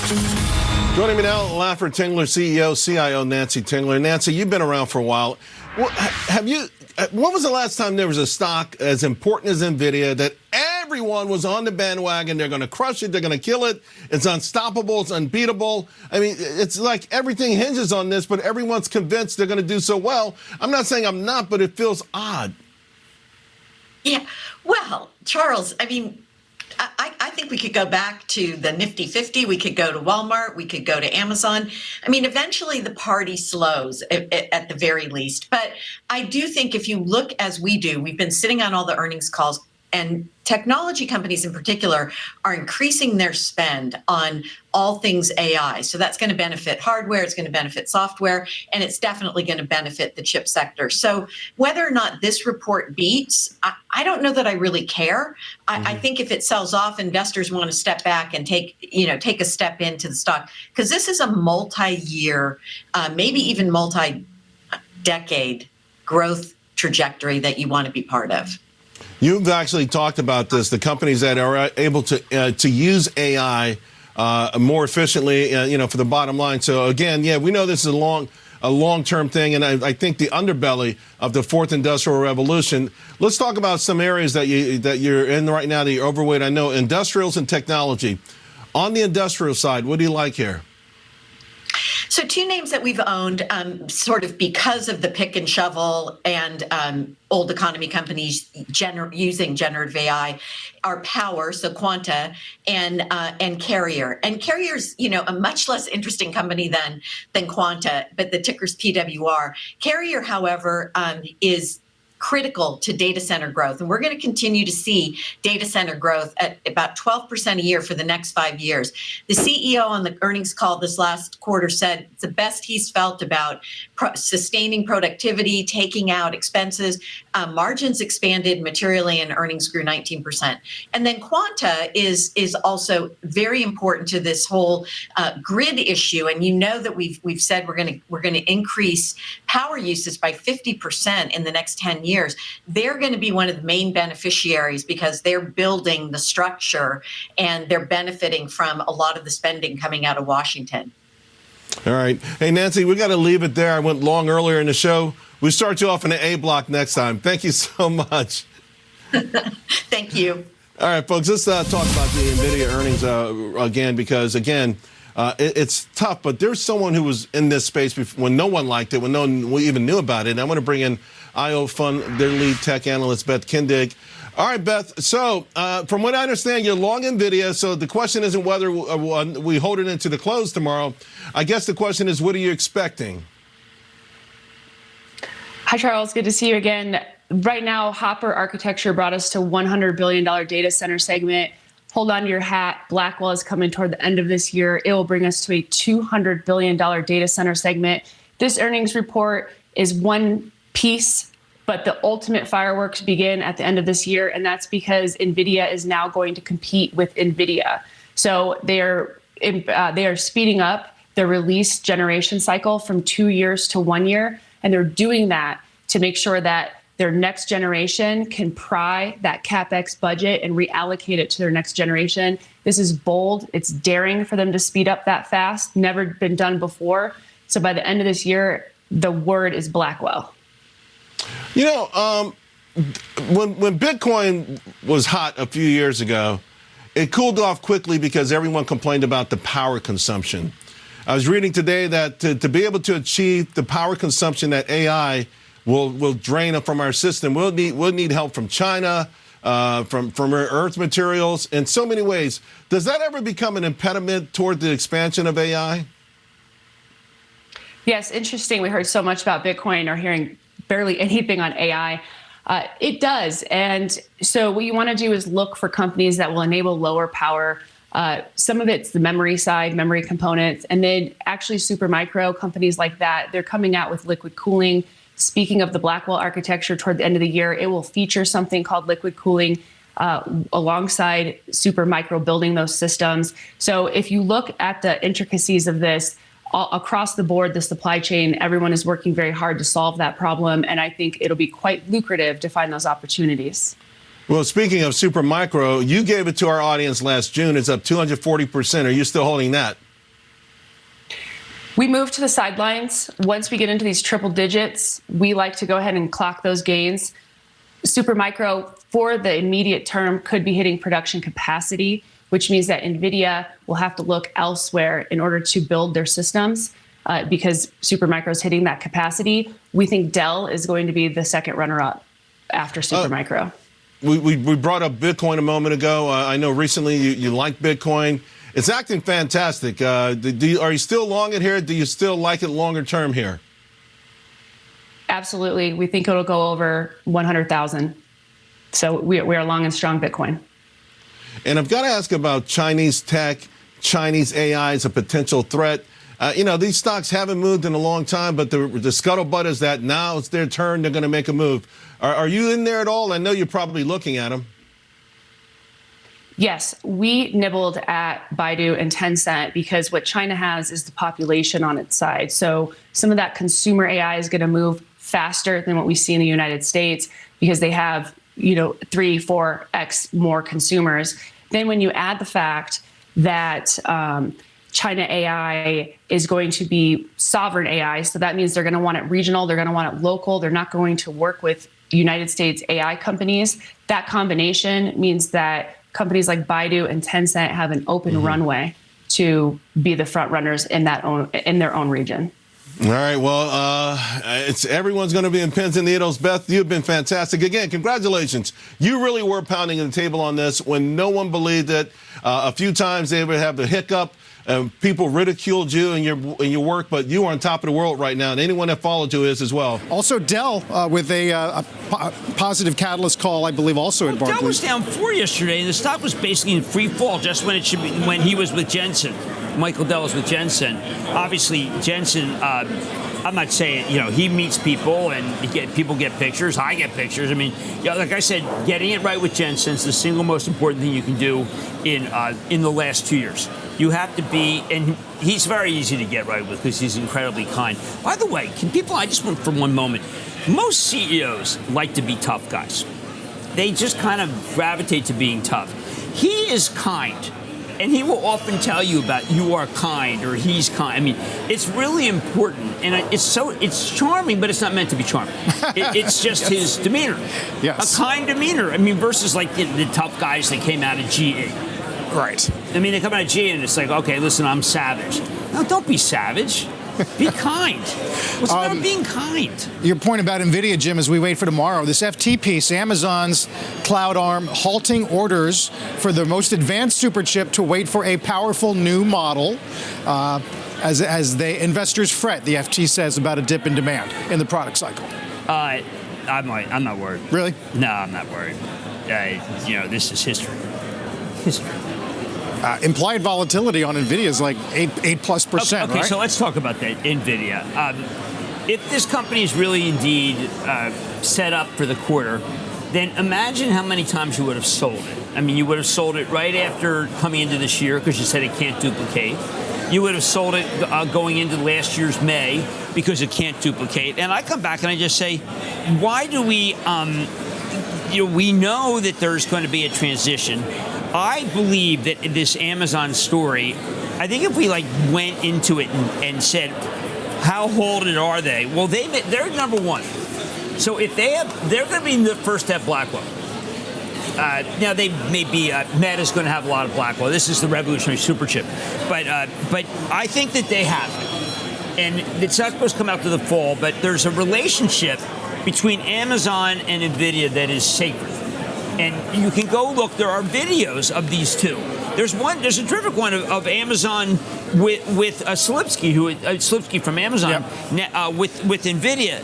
Joining me now, Laffer Tingler, CEO, CIO Nancy Tingler. Nancy, you've been around for a while. When was the last time there was a stock as important as NVIDIA that everyone was on the bandwagon? They're going to crush it. They're going to kill it. It's unstoppable. It's unbeatable. I mean, it's like everything hinges on this, but everyone's convinced they're going to do so well. I'm not saying I'm not, but it feels odd. Yeah. Well, Charles, I mean, I think we could go back to the Nifty 50. We could go to Walmart. We could go to Amazon. I mean, eventually the party slows at the very least. But I do think if you look as we do, we've been sitting on all the earnings calls, and technology companies in particular are increasing their spend on all things AI. So that's going to benefit hardware, it's going to benefit software, and it's definitely going to benefit the chip sector. So whether or not this report beats, I don't know that I really care. I think if it sells off, investors want to step back and take a step into the stock, because this is a multi-year, maybe even multi-decade growth trajectory that you want to be part of. You've actually talked about this, the companies that are able to use AI more efficiently, for the bottom line. So again, yeah, we know this is a long-term thing, and I think the underbelly of the fourth industrial revolution. Let's talk about some areas that you're in right now that you're overweight. I know industrials and technology. On the industrial side, what do you like here? So two names that we've owned sort of because of the pick and shovel and old economy companies using generative AI are Power, so Quanta, and Carrier. And Carrier's, a much less interesting company than Quanta, but the ticker's PWR. Carrier, however, is critical to data center growth. And we're going to continue to see data center growth at about 12% a year for the next 5 years. The CEO on the earnings call this last quarter said it's the best he's felt about sustaining productivity, taking out expenses. Margins expanded materially and earnings grew 19%. And then Quanta is also very important to this whole grid issue. And that we've said we're going to increase power usage by 50% in the next 10 years. They're going to be one of the main beneficiaries because they're building the structure and they're benefiting from a lot of the spending coming out of Washington. All right. Hey, Nancy, we got to leave it there. I went long earlier in the show. We start you off in the A block next time. Thank you so much. Thank you. All right, folks, let's talk about the NVIDIA earnings again, because, again, it's tough. But there's someone who was in this space when no one liked it, when no one even knew about it. And I want to bring in IO Fund, their lead tech analyst, Beth Kindig. All right, Beth. So from what I understand, you're long NVIDIA. So the question isn't whether we hold it into the close tomorrow. I guess the question is, what are you expecting? Hi, Charles. Good to see you again. Right now, Hopper architecture brought us to $100 billion data center segment. Hold on to your hat. Blackwell is coming toward the end of this year. It will bring us to a $200 billion data center segment. This earnings report is one piece, but the ultimate fireworks begin at the end of this year, and that's because NVIDIA is now going to compete with NVIDIA. So they are speeding up the release generation cycle from 2 years to 1 year, and they're doing that to make sure that their next generation can pry that CapEx budget and reallocate it to their next generation. This is bold. It's daring for them to speed up that fast. Never been done before. So by the end of this year, the word is Blackwell. When Bitcoin was hot a few years ago, it cooled off quickly because everyone complained about the power consumption. I was reading today that to be able to achieve the power consumption that AI will drain from our system, we'll need help from China, from rare earth materials, in so many ways. Does that ever become an impediment toward the expansion of AI? Yes, interesting. We heard so much about Bitcoin, or hearing barely anything on AI. It does. And so what you want to do is look for companies that will enable lower power. Some of it's the memory side, memory components, and then actually Supermicro, companies like that, they're coming out with liquid cooling. Speaking of the Blackwell architecture, toward the end of the year, it will feature something called liquid cooling alongside Supermicro building those systems. So if you look at the intricacies of this, across the board, the supply chain, everyone is working very hard to solve that problem. And I think it'll be quite lucrative to find those opportunities. Well, speaking of Supermicro, you gave it to our audience last June. It's up 240%. Are you still holding that? We move to the sidelines. Once we get into these triple digits, we like to go ahead and clock those gains. Supermicro, for the immediate term, could be hitting production capacity, which means that NVIDIA will have to look elsewhere in order to build their systems because Supermicro is hitting that capacity. We think Dell is going to be the second runner-up after Supermicro. We brought up Bitcoin a moment ago. I know recently you liked Bitcoin. It's acting fantastic. Are you still long it here? Do you still like it longer term here? Absolutely. We think it'll go over 100,000. So we are long and strong Bitcoin. And I've got to ask about Chinese tech, Chinese AI is a potential threat. These stocks haven't moved in a long time, but the scuttlebutt is that now it's their turn. They're going to make a move. Are you in there at all? I know you're probably looking at them. Yes, we nibbled at Baidu and Tencent because what China has is the population on its side. So some of that consumer AI is going to move faster than what we see in the United States because they have, 3-4x more consumers. Then when you add the fact that China AI is going to be sovereign AI, so that means they're going to want it regional, they're going to want it local, they're not going to work with United States AI companies. That combination means that companies like Baidu and Tencent have an open runway to be the front runners in their own region. All right. Well, everyone's going to be in pins and needles. Beth, you've been fantastic. Again, congratulations. You really were pounding the table on this when no one believed it. A few times they would have the hiccup. People ridiculed you and your work, but you are on top of the world right now, and anyone that followed you is as well. Also, Dell with a positive catalyst call, I believe, also at Barclays. Dell was down 4 yesterday, and the stock was basically in free fall just when it should be, when he was with Jensen. Michael Dell was with Jensen. Obviously, Jensen, I'm not saying, he meets people and people get pictures. I get pictures. I mean, like I said, getting it right with Jensen is the single most important thing you can do in the last 2 years. You have to be, and he's very easy to get right with because he's incredibly kind. By the way, I just want for one moment, most CEOs like to be tough guys. They just kind of gravitate to being tough. He is kind. And he will often tell you about you are kind or he's kind. I mean, it's really important, and it's charming, but it's not meant to be charming. It's just his demeanor, a kind demeanor. I mean, versus like the tough guys that came out of GE. Right. I mean, they come out of GE and it's like, okay, listen, I'm savage. No, don't be savage. Be kind. What's the matter with being kind? Your point about NVIDIA, Jim, as we wait for tomorrow, this FT piece, Amazon's cloud arm halting orders for the most advanced superchip to wait for a powerful new model as investors fret, the FT says, about a dip in demand in the product cycle. I'm not worried. Really? No, I'm not worried. This is history. Implied volatility on NVIDIA is like 8+%, okay, right? So let's talk about that, NVIDIA. If this company is really indeed set up for the quarter, then imagine how many times you would have sold it. I mean, you would have sold it right after coming into this year because you said it can't duplicate. You would have sold it going into last year's May because it can't duplicate. And I come back and I just say, why do we, we know that there's going to be a transition. I believe that this Amazon story, I think if we went into it and said, how halted are they? Well, they're number one. So if they're going to be the first to have Blackwell. Now they may be, Meta's going to have a lot of Blackwell. This is the revolutionary superchip. But I think that they have it. And it's not supposed to come out to the fall, but there's a relationship between Amazon and NVIDIA that is sacred. And you can go look. There are videos of these two. There's a terrific one of Amazon with Slipsky from Amazon with NVIDIA.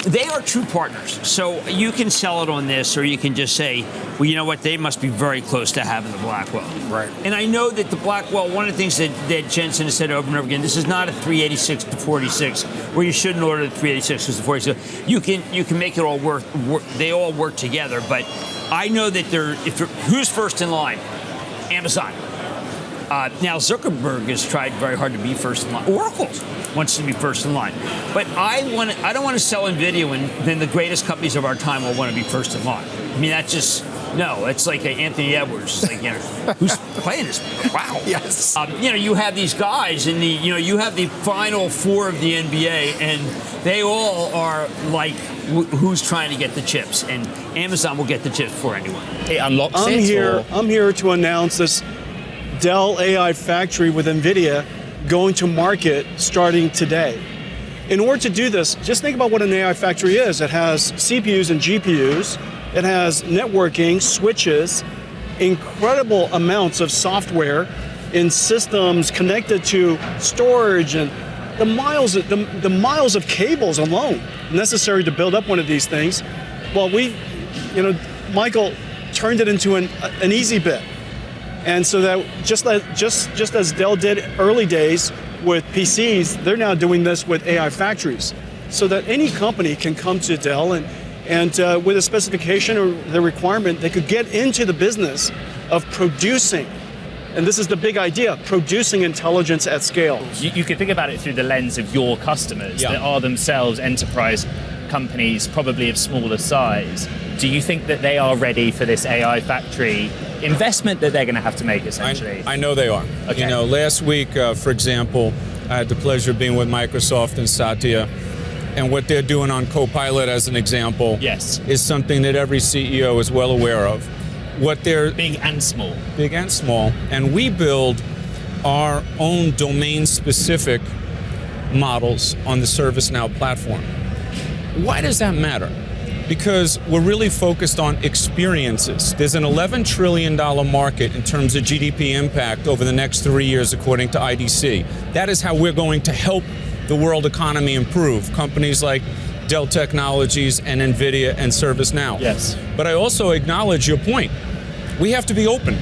They are true partners. So you can sell it on this, or you can just say, well, you know what? They must be very close to having the Blackwell. Right. And I know that the Blackwell, one of the things that Jensen has said over and over again, this is not a 386 to 46, where you shouldn't order the 386 to 46. You can make it all work. They all work together. But I know that who's first in line? Amazon. Now, Zuckerberg has tried very hard to be first in line. Oracle wants to be first in line. But I don't want to sell NVIDIA when then the greatest companies of our time will want to be first in line. I mean, that's just No, it's like Anthony Edwards. Like, who's playing this? Wow. Yes. You have these guys in the, you have the final four of the NBA, and they all are like, who's trying to get the chips? And Amazon will get the chips for anyone. It unlocks I'm here to announce this Dell AI factory with NVIDIA going to market starting today. In order to do this, just think about what an AI factory is. It has CPUs and GPUs. It has networking, switches, incredible amounts of software in systems connected to storage, and the miles of cables alone necessary to build up one of these things. Well, Michael turned it into an easy bit. And so that just as Dell did early days with PCs, they're now doing this with AI factories, so that any company can come to Dell and with a specification or the requirement, they could get into the business of producing. And this is the big idea, producing intelligence at scale. You could think about it through the lens of your customers that are themselves enterprise companies, probably of smaller size. Do you think that they are ready for this AI factory investment that they're going to have to make, essentially? I know they are. Okay. Last week, for example, I had the pleasure of being with Microsoft and Satya, and what they're doing on Copilot, as an example, is something that every CEO is well aware of. What they're big and small. Big and small. And we build our own domain-specific models on the ServiceNow platform. Why does that matter? Because we're really focused on experiences. There's an $11 trillion market in terms of GDP impact over the next 3 years, according to IDC. That is how we're going to help the world economy improve. Companies like Dell Technologies and NVIDIA and ServiceNow. Yes. But I also acknowledge your point. We have to be open.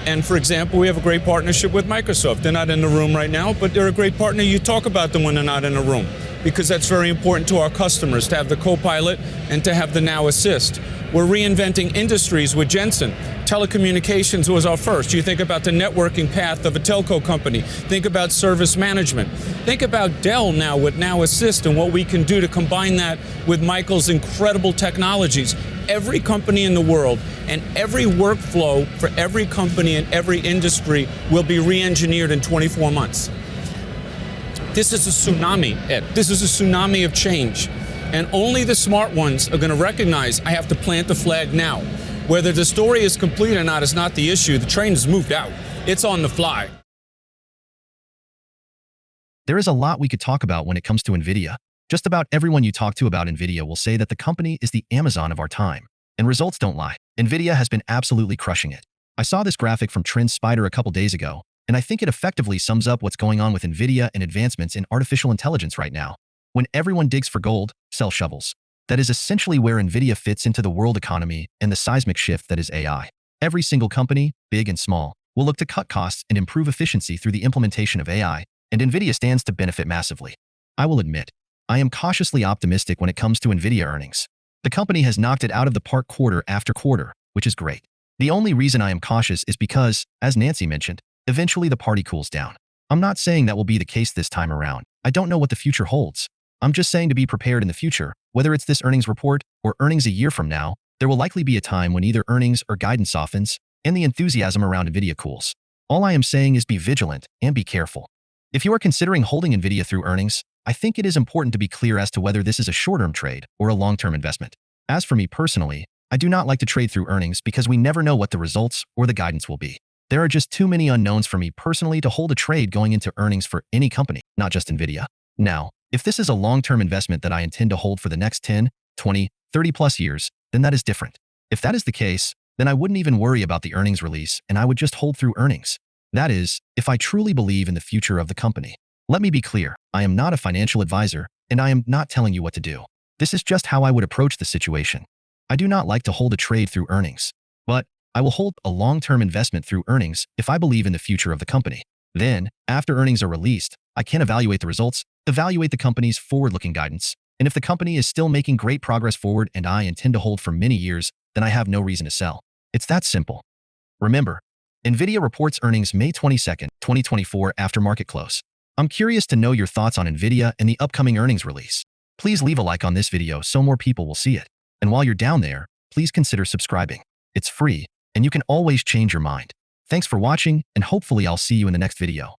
And for example, we have a great partnership with Microsoft. They're not in the room right now, but they're a great partner. You talk about them when they're not in the room, because that's very important to our customers, to have the Copilot and to have the Now Assist. We're reinventing industries with Jensen. Telecommunications was our first. You think about the networking path of a telco company. Think about service management. Think about Dell now with Now Assist and what we can do to combine that with Michael's incredible technologies. Every company in the world and every workflow for every company in every industry will be re-engineered in 24 months. This is a tsunami, Ed. This is a tsunami of change. And only the smart ones are going to recognize I have to plant the flag now. Whether the story is complete or not is not the issue. The train has moved out. It's on the fly. There is a lot we could talk about when it comes to NVIDIA. Just about everyone you talk to about NVIDIA will say that the company is the Amazon of our time. And results don't lie. NVIDIA has been absolutely crushing it. I saw this graphic from TrendSpider a couple days ago, and I think it effectively sums up what's going on with NVIDIA and advancements in artificial intelligence right now. When everyone digs for gold, sell shovels. That is essentially where NVIDIA fits into the world economy and the seismic shift that is AI. Every single company, big and small, will look to cut costs and improve efficiency through the implementation of AI, and NVIDIA stands to benefit massively. I will admit, I am cautiously optimistic when it comes to NVIDIA earnings. The company has knocked it out of the park quarter after quarter, which is great. The only reason I am cautious is because, as Nancy mentioned, eventually the party cools down. I'm not saying that will be the case this time around. I don't know what the future holds. I'm just saying to be prepared in the future, whether it's this earnings report or earnings a year from now, there will likely be a time when either earnings or guidance softens and the enthusiasm around NVIDIA cools. All I am saying is be vigilant and be careful. If you are considering holding NVIDIA through earnings, I think it is important to be clear as to whether this is a short-term trade or a long-term investment. As for me personally, I do not like to trade through earnings because we never know what the results or the guidance will be. There are just too many unknowns for me personally to hold a trade going into earnings for any company, not just NVIDIA. Now, if this is a long-term investment that I intend to hold for the next 10, 20, 30 plus years, then that is different. If that is the case, then I wouldn't even worry about the earnings release and I would just hold through earnings. That is, if I truly believe in the future of the company. Let me be clear, I am not a financial advisor and I am not telling you what to do. This is just how I would approach the situation. I do not like to hold a trade through earnings, but I will hold a long-term investment through earnings if I believe in the future of the company. Then, after earnings are released, I can evaluate the results, evaluate the company's forward-looking guidance, and if the company is still making great progress forward and I intend to hold for many years, then I have no reason to sell. It's that simple. Remember, NVIDIA reports earnings May 22, 2024 after market close. I'm curious to know your thoughts on NVIDIA and the upcoming earnings release. Please leave a like on this video so more people will see it. And while you're down there, please consider subscribing. It's free, and you can always change your mind. Thanks for watching, and hopefully I'll see you in the next video.